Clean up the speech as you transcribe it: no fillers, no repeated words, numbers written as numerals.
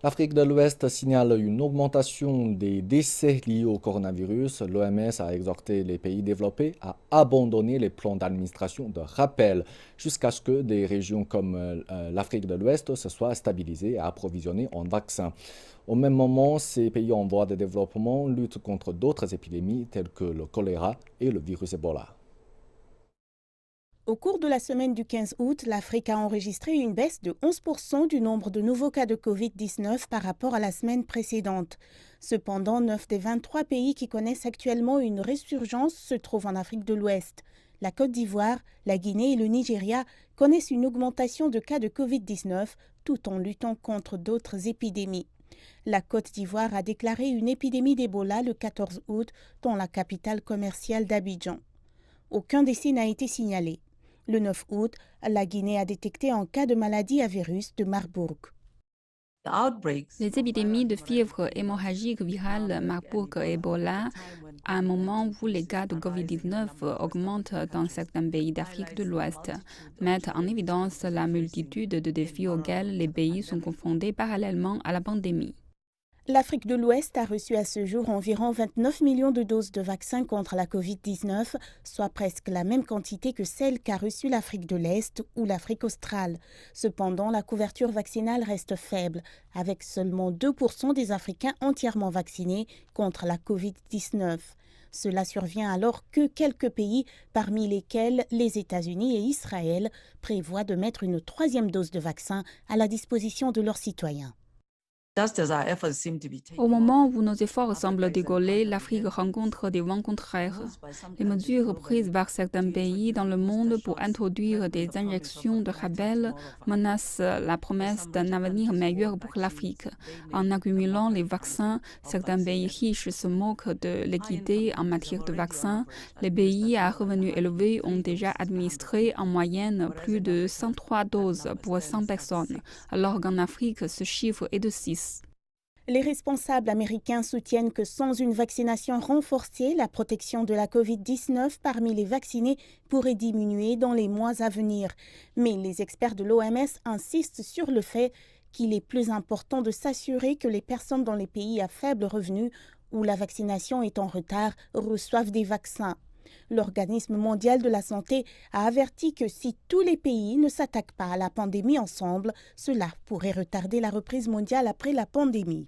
L'Afrique de l'Ouest signale une augmentation des décès liés au coronavirus. L'OMS a exhorté les pays développés à abandonner les plans d'administration de rappel jusqu'à ce que des régions comme l'Afrique de l'Ouest se soient stabilisées et approvisionnées en vaccins. Au même moment, ces pays en voie de développement luttent contre d'autres épidémies telles que le choléra et le virus Ebola. Au cours de la semaine du 15 août, l'Afrique a enregistré une baisse de 11% du nombre de nouveaux cas de Covid-19 par rapport à la semaine précédente. Cependant, 9 des 23 pays qui connaissent actuellement une résurgence se trouvent en Afrique de l'Ouest. La Côte d'Ivoire, la Guinée et le Nigeria connaissent une augmentation de cas de Covid-19 tout en luttant contre d'autres épidémies. La Côte d'Ivoire a déclaré une épidémie d'Ebola le 14 août dans la capitale commerciale d'Abidjan. Aucun décès n'a été signalé. Le 9 août, la Guinée a détecté un cas de maladie à virus de Marburg. Les épidémies de fièvre hémorragique virale Marburg et Ebola, à un moment où les cas de Covid-19 augmentent dans certains pays d'Afrique de l'Ouest, mettent en évidence la multitude de défis auxquels les pays sont confrontés parallèlement à la pandémie. L'Afrique de l'Ouest a reçu à ce jour environ 29 millions de doses de vaccins contre la Covid-19, soit presque la même quantité que celle qu'a reçue l'Afrique de l'Est ou l'Afrique australe. Cependant, la couverture vaccinale reste faible, avec seulement 2% des Africains entièrement vaccinés contre la Covid-19. Cela survient alors que quelques pays, parmi lesquels les États-Unis et Israël, prévoient de mettre une troisième dose de vaccin à la disposition de leurs citoyens. Au moment où nos efforts semblent décoller, l'Afrique rencontre des vents contraires. Les mesures prises par certains pays dans le monde pour introduire des injections de rappel menacent la promesse d'un avenir meilleur pour l'Afrique. En accumulant les vaccins, certains pays riches se moquent de l'équité en matière de vaccins. Les pays à revenus élevés ont déjà administré en moyenne plus de 103 doses pour 100 personnes, alors qu'en Afrique, ce chiffre est de 6. Les responsables américains soutiennent que sans une vaccination renforcée, la protection de la Covid-19 parmi les vaccinés pourrait diminuer dans les mois à venir. Mais les experts de l'OMS insistent sur le fait qu'il est plus important de s'assurer que les personnes dans les pays à faible revenu où la vaccination est en retard reçoivent des vaccins. L'Organisme mondial de la santé a averti que si tous les pays ne s'attaquent pas à la pandémie ensemble, cela pourrait retarder la reprise mondiale après la pandémie.